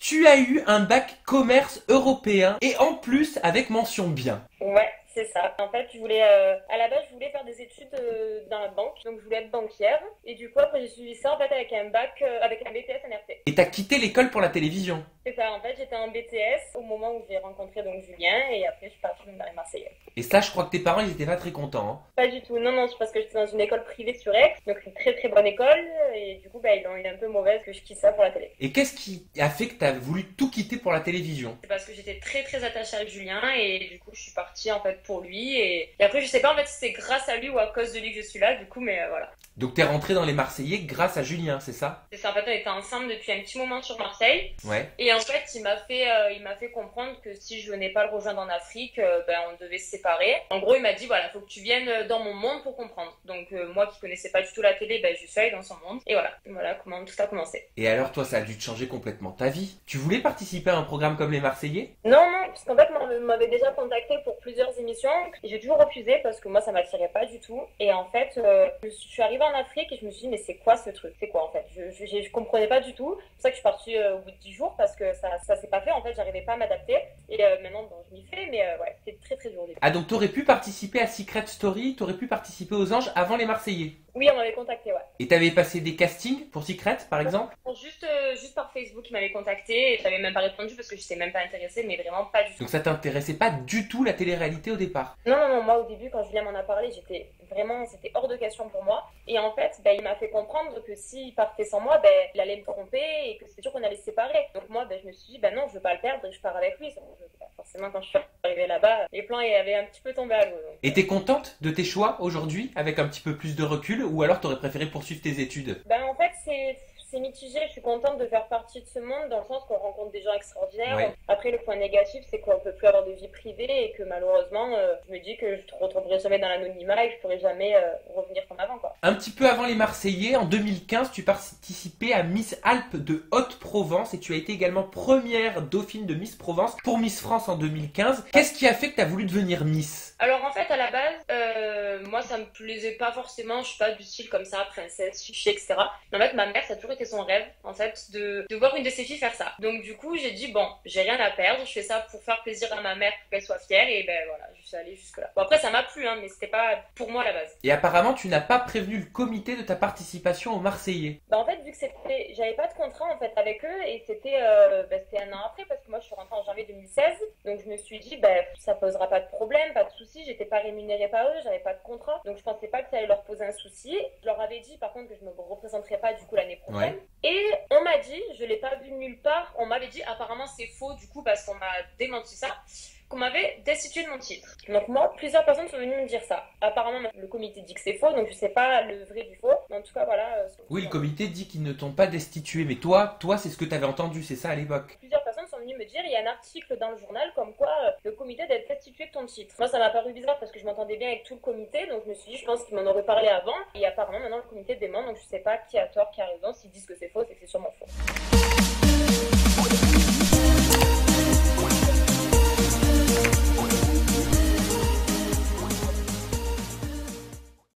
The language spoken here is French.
Tu as eu un bac commerce européen et en plus avec mention bien. Ouais, c'est ça. En fait, à la base, je voulais faire des études dans la banque, donc je voulais être banquière. Et du coup, après, j'ai suivi ça en fait avec un bac, avec un BTS NRT. Et t'as quitté l'école pour la télévision. C'est ça. En fait, j'étais en BTS au moment où j'ai rencontré donc Julien, et après, je suis partie dans les Marseillais. Et ça, je crois que tes parents, ils étaient pas très contents. Hein. Pas du tout. Non, non, c'est parce que j'étais dans une école privée sur Aix, donc une très très bonne école, et du coup, bah, ils ont eu un peu mauvaise que je quitte ça pour la télé. Et qu'est-ce qui a fait que t'as voulu tout quitter pour la télévision? C'est parce que j'étais très très attachée à Julien, et du coup, je suis partie en fait pour lui, et après, je sais pas en fait si c'est grâce à lui ou à cause de lui que je suis là, du coup, mais voilà. Donc t'es rentré dans les Marseillais grâce à Julien, c'est ça? C'est ça, en fait, on était ensemble depuis un petit moment sur Marseille. Ouais. Et en fait, il m'a fait comprendre que si je venais pas le rejoindre en Afrique, ben, on devait se séparer. En gros, il m'a dit, voilà, faut que tu viennes dans mon monde pour comprendre. Donc, moi qui connaissais pas du tout la télé, ben, je suis allée dans son monde. Et voilà comment tout a commencé. Et alors toi, ça a dû te changer complètement ta vie. Tu voulais participer à un programme comme les Marseillais? Non, non, parce qu'en fait, on m'avait déjà contacté pour plusieurs émissions. Et j'ai toujours refusé parce que moi, ça m'attirait pas du tout. Et en fait, je suis arrivée en Afrique et je me suis dit, mais c'est quoi ce truc? C'est quoi en fait? Je comprenais pas du tout. C'est pour ça que je suis partie au bout de 10 jours parce que ça s'est pas fait. En fait, j'arrivais pas à m'adapter. Et maintenant, bon, je m'y fais, mais ouais, c'était très très dur au début. Ah donc t'aurais pu participer à Secret Story, t'aurais pu participer aux Anges avant les Marseillais. Oui, on m'avait contacté, ouais. Et t'avais passé des castings pour Secret, par exemple? Bon, juste par Facebook, il m'avait contacté et j'avais même pas répondu parce que j'étais même pas intéressée, mais vraiment pas du tout. Donc ça t'intéressait pas du tout la télé-réalité au départ? Non, non, non, moi au début, quand Julien m'en a parlé, c'était hors de question pour moi. Et en fait, ben, il m'a fait comprendre que s'il partait sans moi, ben, il allait me tromper et que c'est sûr qu'on allait se séparer. Donc moi, ben, je me suis dit, ben non, je veux pas le perdre et je pars avec lui. Forcément, quand je suis arrivée là-bas, les plans avaient un petit peu tombé à l'eau. Et t'es contente de tes choix aujourd'hui, avec un petit peu plus de recul, ou alors t'aurais préféré poursuivre tes études? Ben en fait, c'est mitigé. Je suis contente de faire partie de ce monde dans le sens qu'on rencontre des gens extraordinaires. Ouais. Après, le point négatif, c'est qu'on peut plus avoir de vie privée et que malheureusement, je me dis que je ne retrouverai jamais dans l'anonymat et que je pourrai jamais revenir comme avant, quoi. Un petit peu avant les Marseillais, en 2015, tu participais à Miss Alpes de Haute-Provence et tu as été également première dauphine de Miss Provence pour Miss France en 2015. Qu'est-ce qui a fait que tu as voulu devenir Miss? Alors en fait, à la base, moi ça me plaisait pas forcément, je suis pas du style comme ça, princesse, chichi, etc. Mais en fait, ma mère, ça a toujours été son rêve, en fait, de voir une de ses filles faire ça. Donc du coup, j'ai dit, bon, j'ai rien à perdre, je fais ça pour faire plaisir à ma mère, pour qu'elle soit fière, et ben voilà, je suis allée jusque là. Bon après, ça m'a plu, hein, mais c'était pas pour moi à la base. Et apparemment, tu n'as pas prévenu le comité de ta participation aux Marseillais. Bah en fait, vu que j'avais pas de contrat en fait avec eux, et c'était un an après, parce que moi je suis rentrée en janvier 2016, donc je me suis dit, ça posera pas de problème, pas de souci, j'étais pas rémunérée par eux, j'avais pas de contrat, donc je pensais pas que ça allait leur poser un souci. Je leur avais dit par contre que je me représenterais pas du coup l'année prochaine. Ouais. Et on m'a dit, je l'ai pas vu nulle part, on m'avait dit apparemment c'est faux du coup parce qu'on m'a démenti ça, qu'on m'avait destitué de mon titre. Donc moi, plusieurs personnes sont venues me dire ça. Apparemment, le comité dit que c'est faux, donc je sais pas le vrai du faux. Mais en tout cas, voilà. Oui, le comité dit qu'ils ne t'ont pas destitué, mais toi, c'est ce que tu avais entendu, c'est ça à l'époque? Plusieurs personnes sont venues me dire, il y a un article dans le journal comme quoi le comité d'être destitué de ton titre. Moi, ça m'a paru bizarre parce que je m'entendais bien avec tout le comité, donc je me suis dit, je pense qu'ils m'en auraient parlé avant. Et apparemment, maintenant, le comité dément, donc je sais pas qui a tort, qui a raison. S'ils disent que c'est faux, c'est que c'est sûrement faux.